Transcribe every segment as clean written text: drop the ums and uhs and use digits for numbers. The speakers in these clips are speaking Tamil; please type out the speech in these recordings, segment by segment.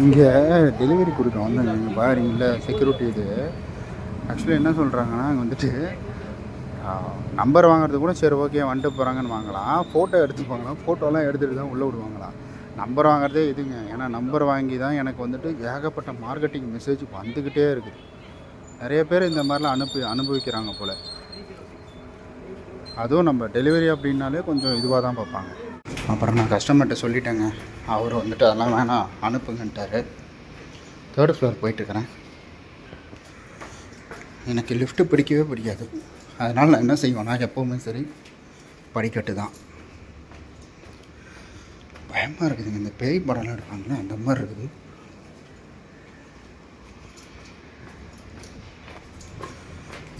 இங்கே டெலிவரி கொடுக்க வந்தாங்க இங்கே பாருங்கள செக்யூரிட்டி இது. ஆக்சுவலி என்ன சொல்கிறாங்கன்னா அங்கே வந்துட்டு நம்பர் வாங்குறது கூட சரி ஓகே வந்துட்டு போகிறாங்கன்னு வாங்கலாம், ஃபோட்டோ எடுத்துப்பாங்களாம், ஃபோட்டோலாம் எடுத்துகிட்டு தான் உள்ளே விடுவாங்களாம். நம்பர் வாங்குறதே இதுங்க. ஏன்னா நம்பர் வாங்கி தான் எனக்கு வந்துட்டு ஏகப்பட்ட மார்க்கெட்டிங் மெசேஜ் வந்துக்கிட்டே இருக்குது. நிறைய பேர் இந்த மாதிரிலாம் அனுபவிக்கிறாங்க போல். அதுவும் நம்ம டெலிவரி அப்படின்னாலே கொஞ்சம் இதுவாக தான் பார்ப்பாங்க. அப்புறம் நான் கஸ்டமர்கிட்ட சொல்லிட்டேங்க, அவர் வந்துட்டு அதெல்லாம் வேணாம் அனுப்புங்கன்ட்டார். 3rd floor போயிட்டுருக்கிறேன். எனக்கு லிஃப்ட்டு பிடிக்கவே பிடிக்காது. அதனால் நான் என்ன செய்வேன்னா எப்போவுமே சரி படிக்கட்டு தான். பயமாக இருக்குதுங்க, இந்த பேய் படம்லாம் எடுப்பாங்களே அந்த மாதிரி இருக்குது.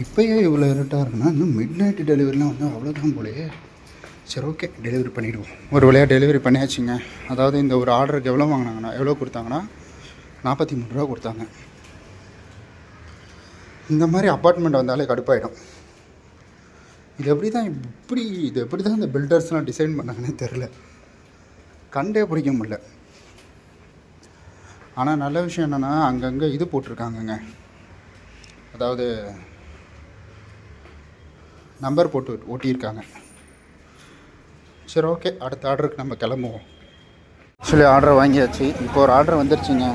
இப்போயே இவ்வளோ இருட்டாக இருக்குன்னா இன்னும் மிட் நைட்டு டெலிவரிலாம் வந்து அவ்வளோதான் போலையே. சரி ஓகே டெலிவரி பண்ணிவிடுவோம். ஒரு வழியாக டெலிவரி பண்ணியாச்சுங்க. அதாவது இந்த ஒரு ஆர்டருக்கு எவ்வளோ வாங்கினாங்கன்னா எவ்வளோ கொடுத்தாங்கன்னா 43 ரூபா கொடுத்தாங்க. இந்த மாதிரி அப்பார்ட்மெண்ட் வந்தாலே கடுப்பாயிடும். இது எப்படி தான் இந்த பில்டர்ஸ்லாம் டிசைன் பண்ணாங்கன்னே தெரில, கண்டே பிடிக்க முடியல. ஆனால் நல்ல விஷயம் என்னென்னா அங்கங்கே இது போட்டிருக்காங்கங்க, அதாவது நம்பர் போட்டு ஓட்டியிருக்காங்க. சரி ஓகே அடுத்த ஆர்டருக்கு நம்ம கிளம்புவோம். ஆக்சுவலி ஆர்டர் வாங்கியாச்சு. இப்போ ஒரு ஆர்டர் வந்துருச்சுங்க,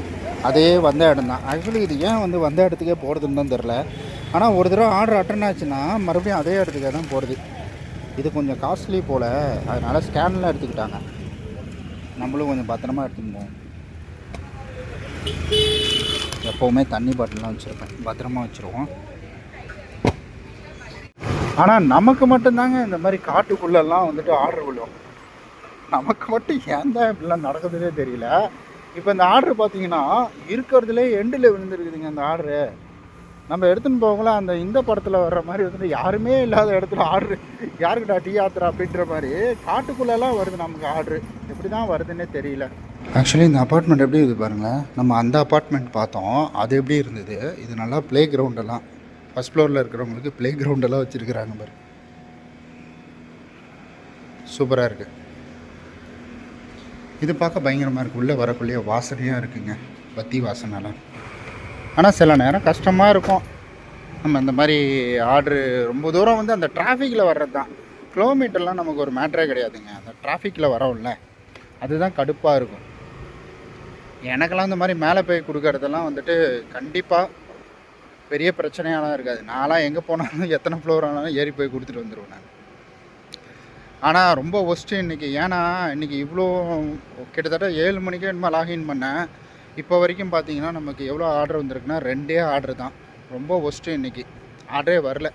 அதே வந்த இடம் தான். ஆக்சுவலி இது ஏன் வந்து வந்த இடத்துக்கே போகிறதுன்னு தான் தெரில. ஆனால் ஒரு தடவை ஆர்டர் அட்டன் ஆச்சுன்னா மறுபடியும் அதே இடத்துக்கே தான் போகிறது. இது கொஞ்சம் காஸ்ட்லி போல், அதனால் ஸ்கேன்லாம் எடுத்துக்கிட்டாங்க. நம்மளும் கொஞ்சம் பத்திரமா எடுத்துன்னு போவோம். எப்போவுமே தண்ணி பாட்டிலாம் வச்சுருப்பேன், பத்திரமா வச்சுருவோம். ஆனால் நமக்கு மட்டும்தாங்க இந்த மாதிரி காட்டுக்குள்ளெல்லாம் வந்துட்டு ஆர்டர் விழுவோம். நமக்கு மட்டும் ஏன் தான் இப்படிலாம் நடக்குதுன்னே தெரியல. இப்போ இந்த ஆர்டர் பார்த்தீங்கன்னா இருக்கிறதுலே எண்டில் விழுந்துருக்குதுங்க. அந்த ஆர்டரு நம்ம எடுத்துன்னு போகலாம். அந்த இந்த படத்தில் வர்ற மாதிரி வந்துட்டு யாருமே இல்லாத இடத்துல ஆர்டரு, யாருக்கிட்ட டீ ஆத்துறா அப்படின்ற மாதிரி காட்டுக்குள்ளெல்லாம் வருது நமக்கு ஆர்டரு. எப்படி தான் வருதுன்னே தெரியல. ஆக்சுவலி இந்த அப்பார்ட்மெண்ட் எப்படி இருக்குது பாருங்களேன். நம்ம அந்த அப்பார்ட்மெண்ட் பார்த்தோம், அது எப்படி இருந்தது. இது நல்லா ப்ளே கிரவுண்டெல்லாம், ஃபஸ்ட் ஃப்ளோரில் இருக்கிறவங்களுக்கு ப்ளே கிரவுண்டெல்லாம் வச்சுருக்கிறாங்க பாரு, சூப்பராக இருக்குது. இது பார்க்க பயங்கரமாக இருக்குது. உள்ளே வரக்குள்ளேயே வாசனையாக இருக்குங்க, பத்தி வாசனைலாம். ஆனால் சில நேரம் கஷ்டமாக இருக்கும். நம்ம இந்த மாதிரி ஆர்டரு ரொம்ப தூரம் வந்து அந்த டிராஃபிக்கில் வர்றது தான். கிலோமீட்டர்லாம் நமக்கு ஒரு மேட்டரே கிடையாதுங்க, அந்த டிராஃபிக்கில் வரோம்ல அதுதான் கடுப்பாக இருக்கும். எனக்கெல்லாம் இந்த மாதிரி மேலே போய் கொடுக்கறதெல்லாம் வந்துட்டு கண்டிப்பாக பெரிய பிரச்சனையாலாம் இருக்காது. நான்லாம் எங்கே போனாலும் எத்தனை ஃப்ளோர் ஆனாலும் ஏறி போய் கொடுத்துட்டு வந்துடுவேன் நான். ஆனால் ரொம்ப ஒஸ்ட்டு இன்றைக்கி. ஏன்னா இன்றைக்கி இவ்வளோ கிட்டத்தட்ட 7 மணிக்கே என்னமோ லாகின் பண்ணேன். இப்போ வரைக்கும் பார்த்தீங்கன்னா நமக்கு எவ்வளோ ஆர்டர் வந்திருக்குன்னா 2 ஆர்டர் தான். ரொம்ப ஒஸ்ட்டு இன்றைக்கி, ஆர்டரே வரல.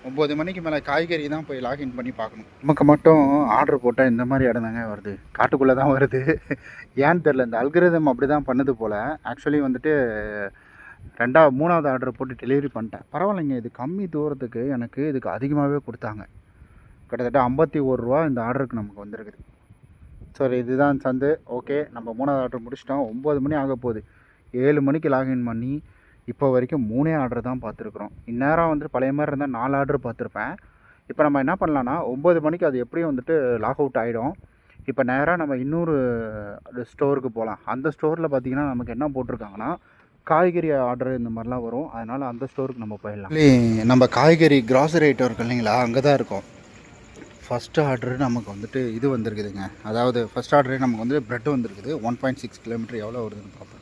9 மணிக்கு மேலே காய்கறி தான் போய் லாகின் பண்ணி பார்க்கணும். நமக்கு மட்டும் ஆர்டர் போட்டால் இந்த மாதிரி இடம் தாங்க வருது, காட்டுக்குள்ளே தான் வருது. ஏன்னு தெரில, இந்த அல்கிரிதம் அப்படி தான் பண்ணுது போல். ஆக்சுவலி வந்துட்டு 3வது ஆர்டர் போட்டு டெலிவரி பண்ணிட்டேன். பரவாயில்லைங்க, இது கம்மி தூரத்துக்கு எனக்கு இதுக்கு அதிகமாகவே கொடுத்தாங்க. கிட்டத்தட்ட 51 ரூபா இந்த ஆர்டருக்கு நமக்கு வந்திருக்குது. சரி இதுதான் சந்து. ஓகே நம்ம 3வது ஆர்டர் முடிச்சிட்டோம். 9 மணி ஆக போகுது. 7 மணிக்கு லாகின் பண்ணி இப்போ வரைக்கும் 3 ஆர்டர் தான் பார்த்துருக்குறோம். இந்நேரம் வந்துட்டு பழைய மாதிரி இருந்தால் 4 ஆர்டர் பார்த்துருப்பேன். இப்போ நம்ம என்ன பண்ணலான்னா 9 மணிக்கு அது எப்படியும் வந்துட்டு லாக் அவுட் ஆகிடும். இப்போ நேராக நம்ம இன்னொரு ஸ்டோருக்கு போகலாம். அந்த ஸ்டோரில் பார்த்திங்கன்னா நமக்கு என்ன போட்டிருக்காங்கன்னா காய்கறி ஆர்டர் இந்த மாதிரிலாம் வரும். அதனால் அந்த ஸ்டோருக்கு நம்ம போயிடலாம். நம்ம காய்கறி கிராசரி ஐட்டம் இருக்கு இல்லைங்களா, அங்கே தான் இருக்கும். ஃபஸ்ட்டு ஆர்டரு நமக்கு வந்துட்டு இது வந்திருக்குதுங்க. அதாவது ஃபஸ்ட் ஆர்டரே நமக்கு வந்து ப்ரெட் வந்திருக்குது. 1.6 கிலோமீட்டர் எவ்வளோ வருதுன்னு பார்ப்போம்.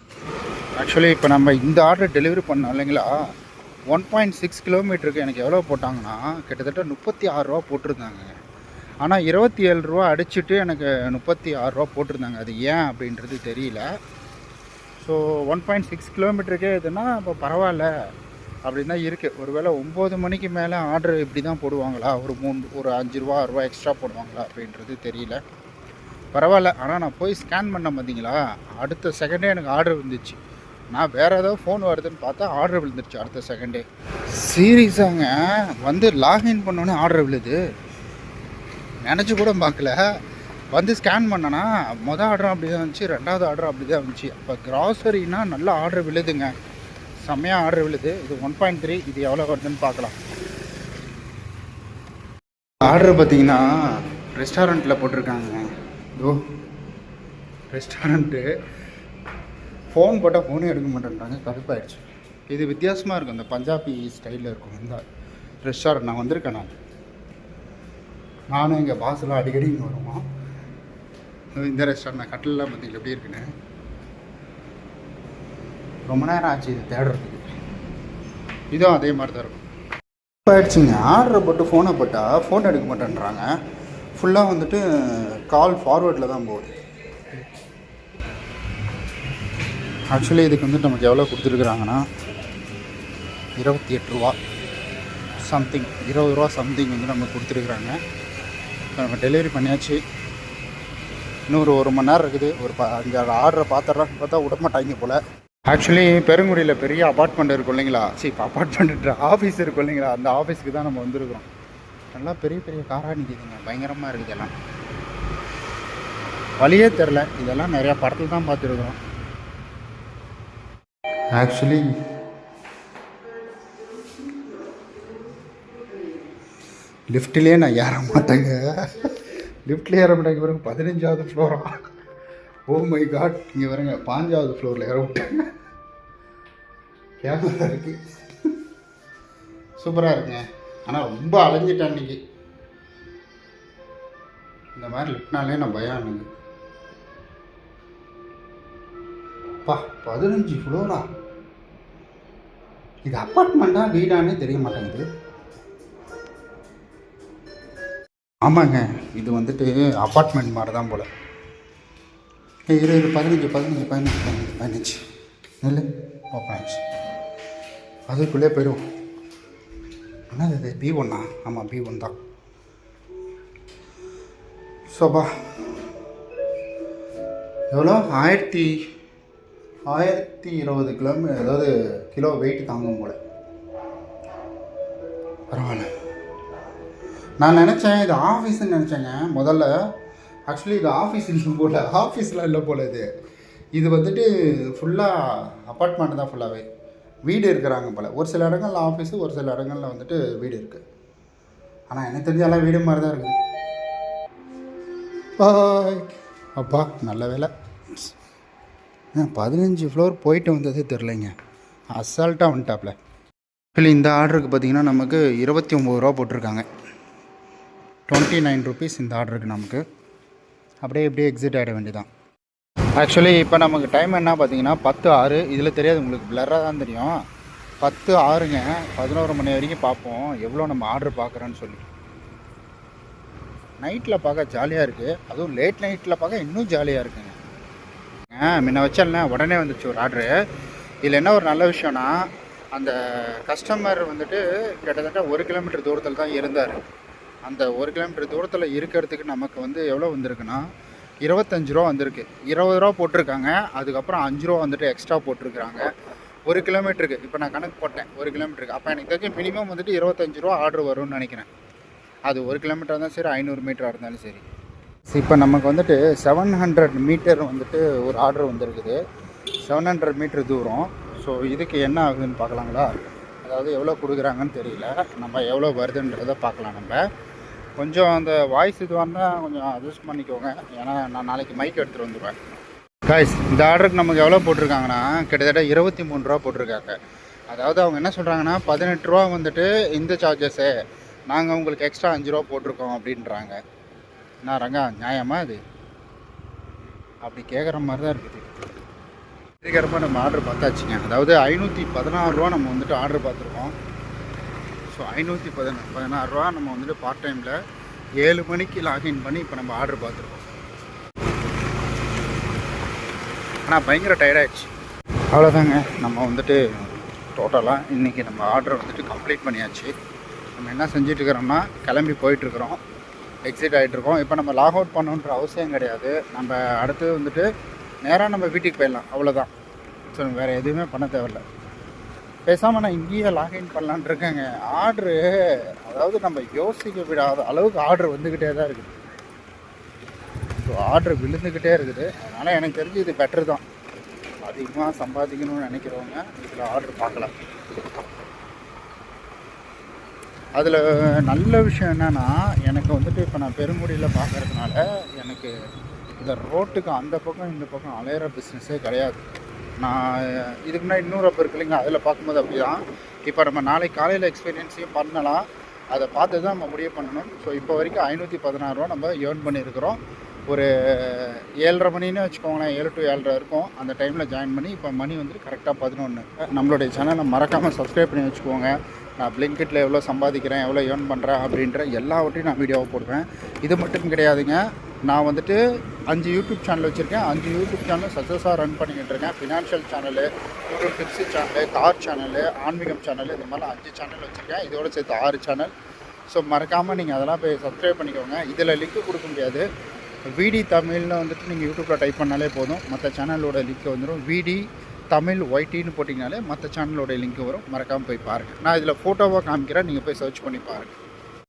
ஆக்சுவலி இப்போ நம்ம இந்த ஆர்டர் டெலிவரி பண்ணோம் இல்லைங்களா, 1.6 கிலோமீட்டருக்கு எனக்கு எவ்வளோ போட்டாங்கன்னா கிட்டத்தட்ட 36 ரூபா போட்டிருந்தாங்க. ஆனால் 27 ரூபா அடிச்சுட்டு எனக்கு 36 ரூபா போட்டிருந்தாங்க. அது ஏன் அப்படின்றது தெரியல. ஸோ 1.6 கிலோமீட்டருக்கே இதுன்னா இப்போ பரவாயில்ல அப்படின்னு தான் இருக்குது. ஒருவேளை 9 மணிக்கு மேலே ஆர்டர் இப்படி தான் போடுவாங்களா, ஒரு 5 ரூபா 6 ரூபா எக்ஸ்ட்ரா போடுவாங்களா அப்படின்றது தெரியல. பரவாயில்ல. ஆனால் நான் போய் ஸ்கேன் பண்ண பார்த்தீங்களா, அடுத்த செகண்டே எனக்கு ஆர்டர் வந்துச்சு. நான் வேறு ஏதாவது ஃபோன் வருதுன்னு பார்த்தா ஆர்டர் விழுந்துருச்சு அடுத்த செகண்டே. சீரியஸாங்க, வந்து லாகின் பண்ணோன்னே ஆர்டர் விழுது. நினச்சி கூட பார்க்கல. வந்து ஸ்கேன் பண்ணனா மொதல் ஆர்டரும் அப்படி தான் இருந்துச்சு, 2வது ஆர்டரும் அப்படி தான் இருந்துச்சு. அப்போ கிராசரினா நல்ல ஆர்டர் விழுதுங்க, செம்மையாக ஆர்டர் விழுது. இது 1.3, இது எவ்வளோ வருதுன்னு பார்க்கலாம். ஆர்டர் பார்த்தீங்கன்னா ரெஸ்டாரண்ட்டில் போட்டிருக்காங்க. இதோ ரெஸ்டாரண்ட்டு ஃபோன் போட்டால் ஃபோனே எடுக்க மாட்டேன்றாங்க, கடுப்பாயிடுச்சு. இது வித்தியாசமாக இருக்கும், இந்த பஞ்சாபி ஸ்டைலில் இருக்கும் இந்த ரெஸ்டாரண்ட். நான் வந்திருக்கேன், நானும் எங்கள் பாஸ்லாம் அடிக்கடி இங்கே வருவோம். இந்த ரெஸ்டாரண்ட் நான் கட்டிலெலாம் பார்த்தீங்களா எப்படி இருக்குன்னு. ரொம்ப நேரம் ஆச்சு இது தேடுறதுக்கு. இதுவும் அதே மாதிரி தான் இருக்கும். இப்போ ஆயிடுச்சுங்க, ஆர்டரை போட்டு ஃபோனை போட்டால் ஃபோன் எடுக்க மாட்டேன்றாங்க. ஃபுல்லாக வந்துட்டு கால் ஃபார்வேர்டில் தான் போகுது. ஆக்சுவலி இதுக்கு வந்துட்டு நமக்கு எவ்வளோ கொடுத்துருக்குறாங்கன்னா 28 ரூபா சம்திங், 20 ரூபா சம்திங் வந்து நமக்கு கொடுத்துருக்குறாங்க. இப்போ நம்ம டெலிவரி பண்ணியாச்சு. இன்னொரு 1 மணி நேரம் இருக்குது. ஒரு 5-6 ஆர்டரை பார்த்துட்றான்னு பார்த்தா விட மாட்டாங்க போல். ஆக்சுவலி பெருங்குடியில் பெரிய அப்பார்ட்மெண்ட் இருக்கும் இல்லைங்களா, இப்போ அப்பார்ட்மெண்ட்டு ஆஃபீஸ் இருக்கும் இல்லைங்களா, அந்த ஆஃபீஸுக்கு தான் நம்ம வந்துருக்குறோம். நல்லா பெரிய பெரிய காராக நிற்கிதுங்க, பயங்கரமாக இருக்குது எல்லாம். வழியே தெரில, இதெல்லாம் நிறையா படத்தில் தான் பார்த்துருக்குறோம். ஆக்சுவலி லிஃப்ட்லேயே நான் ஏற மாட்டேங்க, லிஃப்ட்லேயே ஏற மாட்டேங்க. பாருங்க 15வது ஃப்ளோரா, ஓ மை காட். இங்கே வரங்க 5வது ஃப்ளோரில் ஏற விட்டேங்க. கேமரா இருக்குது, சூப்பராக இருக்குங்க. ஆனால் ரொம்ப அலைஞ்சிட்டேன் அன்றைக்கி. இந்த மாதிரி லிஃப்ட்னாலே நான் பயம் எனக்கு. பா 15 ஃப்ளோரா, இது அப்பார்ட்மெண்ட்டா வீடானே தெரிய மாட்டேங்குது. ஆமாங்க, இது வந்துட்டு அப்பார்ட்மெண்ட் மாதிரி தான் போல். 20 15 15 15 15 நெல் ஓப்பன் ஆயிடுச்சு. அதுக்குள்ளே போயிடும். என்னது இது, B1? ஆமாம் B1 தான். சோபா எவ்வளோ 1020 கிலோமீட்டர், அதாவது கிலோ வெயிட் தாங்கும் போல். பரவாயில்ல. நான் நினச்சேன் இது ஆஃபீஸுன்னு நினச்சேங்க முதல்ல. ஆக்சுவலி இது ஆஃபீஸ் இல்லை போல், ஆஃபீஸ்லாம் இல்லை போல். இது வந்துட்டு ஃபுல்லாக அப்பார்ட்மெண்ட் தான், ஃபுல்லாகவே வீடு இருக்கிறாங்க போல். ஒரு சில இடங்களில் ஆஃபீஸு, ஒரு சில இடங்களில் வந்துட்டு வீடு இருக்குது. ஆனால் எனக்கு தெரிஞ்சாலாம் வீடு மாதிரி தான் இருக்குது. பாய் அப்பா, நல்ல வேலை. 15 ஃப்ளோர் போயிட்டு வந்ததே தெரிலைங்க, அசால்ட்டாக வந்துட்டாப்ல. இல்லை இந்த ஆர்டருக்கு பார்த்திங்கன்னா நமக்கு 29 ரூபா போட்டிருக்காங்க. 29 ருபீஸ் இந்த ஆர்டருக்கு நமக்கு. அப்படியே இப்படியே எக்ஸிட் ஆகிட வேண்டியதான். ஆக்சுவலி இப்போ நமக்கு டைம் என்ன பார்த்தீங்கன்னா 10:06. இதில் தெரியாது உங்களுக்கு, பிளராக தான் தெரியும். 10:06ங்க. 11 மணி வரைக்கும் பார்ப்போம் எவ்வளோ நம்ம ஆர்டர் பார்க்குறோன்னு சொல்லி. நைட்டில் பார்க்க ஜாலியாக இருக்குது, அதுவும் லேட் நைட்டில் பார்க்க இன்னும் ஜாலியாக இருக்குங்க. முன்ன வச்சேன்னா உடனே வந்துச்சு ஒரு ஆர்டரு. இதில் என்ன ஒரு நல்ல விஷயம்னா, அந்த கஸ்டமர் வந்துட்டு கிட்டத்தட்ட 1 கிலோமீட்டர் தூரத்தில் தான் இருந்தார். அந்த 1 கிலோமீட்டர் தூரத்தில் இருக்கிறதுக்கு நமக்கு வந்து எவ்வளோ வந்திருக்குன்னா 25 ரூபா வந்திருக்கு. 20 ரூபா போட்டிருக்காங்க, அதுக்கப்புறம் 5 ரூபா வந்துட்டு எக்ஸ்ட்ரா போட்டிருக்கிறாங்க 1 கிலோமீட்டருக்கு. இப்போ நான் கணக்கு போட்டேன் 1 கிலோமீட்டருக்கு. அப்போ எனக்கு தெரிஞ்சு மினிமம் வந்துட்டு 25 ரூபா ஆர்டர் வரும்னு நினைக்கிறேன். அது 1 கிலோமீட்டர் இருந்தாலும் சரி, 500 மீட்டராக இருந்தாலும் சரி. இப்போ நமக்கு வந்துட்டு 700 மீட்டர் வந்துட்டு ஒரு ஆர்டர் வந்திருக்குது. 700 மீட்டர் தூரம். ஸோ இதுக்கு என்ன ஆகுதுன்னு பார்க்கலாங்களா? அதாவது எவ்வளோ கொடுக்குறாங்கன்னு தெரியல, நம்ம எவ்வளோ வருதுன்றதை பார்க்கலாம். நம்ம கொஞ்சம் அந்த வாய்ஸ் இதுவாக இருந்தால் கொஞ்சம் அட்ஜஸ்ட் பண்ணிக்கோங்க, ஏன்னா நான் நாளைக்கு மைக் எடுத்துகிட்டு வந்துடுவேன். காய்ஸ், இந்த ஆர்டருக்கு நமக்கு எவ்வளோ போட்டிருக்காங்கன்னா கிட்டத்தட்ட 23 ரூபா போட்டிருக்காங்க. அதாவது அவங்க என்ன சொல்கிறாங்கன்னா 18 ரூபா வந்துட்டு இந்த சார்ஜஸ்ஸு, நாங்கள் உங்களுக்கு எக்ஸ்ட்ரா 5 ரூபா போட்டிருக்கோம் அப்படின்றாங்க. நான் ரங்கா நியாயமாக இது அப்படி கேட்குற மாதிரி தான் இருக்குது. சீக்கிரமாக நம்ம ஆர்டர் பார்த்தாச்சுங்க. அதாவது 516 ரூபா நம்ம வந்துட்டு ஆர்டர் பார்த்துருக்கோம். ஸோ 516 ரூபா நம்ம வந்துட்டு பார்ட் டைமில் 7 மணிக்கு லாகின் பண்ணி இப்போ நம்ம ஆர்டர் பார்த்துருக்கோம். ஆனால் பயங்கர டயர்டாகிடுச்சு. அவ்வளோதாங்க, நம்ம வந்துட்டு டோட்டலாக இன்றைக்கி நம்ம ஆர்டர் வந்துட்டு கம்ப்ளீட் பண்ணியாச்சு. நம்ம என்ன செஞ்சிட்ருக்கிறோம்னா கிளம்பி போயிட்டுருக்குறோம், எக்ஸிட் ஆகிட்ருக்கோம். இப்போ நம்ம லாக் அவுட் பண்ணணுன்ற அவசியம் கிடையாது. நம்ம அடுத்து வந்துட்டு நேராக நம்ம வீட்டுக்கு போயிடலாம், அவ்வளோதான். ஸோ வேறு எதுவுமே பண்ண தேவையில்லை. பேசாமல் நான் இங்கேயே லாகின் பண்ணலான் இருக்கேங்க. ஆர்டரு, அதாவது நம்ம யோசிக்க விடாத அளவுக்கு ஆர்டர் வந்துக்கிட்டே தான் இருக்குது. ஸோ ஆர்டர் விழுந்துக்கிட்டே இருக்குது. அதனால் எனக்கு தெரிஞ்சு இது பெட்ரு தான். அதிகமாக சம்பாதிக்கணும்னு நினைக்கிறவங்க இதில் ஆர்டர் பார்க்கலாம். அதில் நல்ல விஷயம் என்னென்னா, எனக்கு வந்துட்டு இப்போ நான் பெருங்குடியில் பார்க்குறதுனால எனக்கு இந்த ரோட்டுக்கு அந்த பக்கம் இந்த பக்கம் அலையிற பிஸ்னஸே கிடையாது. நான் இதுக்கு முன்னாடி இன்னொரு ஆப் இருக்கு இல்லைங்க, அதில் பார்க்கும்போது அப்படி தான். இப்போ நம்ம நாளைக்கு காலையில் எக்ஸ்பீரியன்ஸையும் பண்ணலாம், அதை பார்த்து தான் நம்ம முடிவு பண்ணணும். ஸோ இப்போ வரைக்கும் 516 நம்ம ஏர்ன் பண்ணியிருக்கிறோம். ஒரு 7:30 மணின்னு வச்சுக்கோங்களேன், 7 to 7:30 இருக்கும். அந்த டைமில் ஜாயின் பண்ணி இப்போ மணி வந்துட்டு கரெக்டாக 11. நம்மளுடைய சேனலை மறக்காமல் சப்ஸ்கிரைப் பண்ணி வச்சுக்கோங்க. நான் பிளிங்கிட்டில் எவ்வளோ சம்பாதிக்கிறேன், எவ்வளோ ஏர்ன் பண்ணுறேன் அப்படின்ற எல்லாவற்றையும் நான் வீடியோவை போடுவேன். இது மட்டும் கிடையாதுங்க, நான் வந்துட்டு 5 யூடியூப் சேனல் வச்சுருக்கேன். 5 யூடியூப் சேனல் சக்ஸஸாக ரன் பண்ணிக்கிட்டு இருக்கேன். Financial channel, YouTube tips channel, car channel, ஆன்மீகம் சேனல், இந்த மாதிரிலாம் 5 சேனல் வச்சுருக்கேன். இதோடு சேர்த்து 6 சேனல். ஸோ மறக்காமல் நீங்கள் அதெல்லாம் போய் சப்ஸ்கிரைப் பண்ணிக்கோங்க. இதில் லிங்க் கொடுக்க முடியாது. விடி தமிழ்னு வந்துட்டு நீங்கள் யூடியூப்பில் டைப் பண்ணாலே போதும், மற்ற சேனலோட லிங்க் வந்துடும். விடி தமிழ் ஒய்டின்னு போட்டிங்கனாலே மற்ற சேனலோட லிங்க் வரும். மறக்காமல் போய் பாருங்கள். நான் இதில் ஃபோட்டோவாக காமிக்கிறேன், நீங்கள் போய் சர்ச் பண்ணி பாருங்கள்.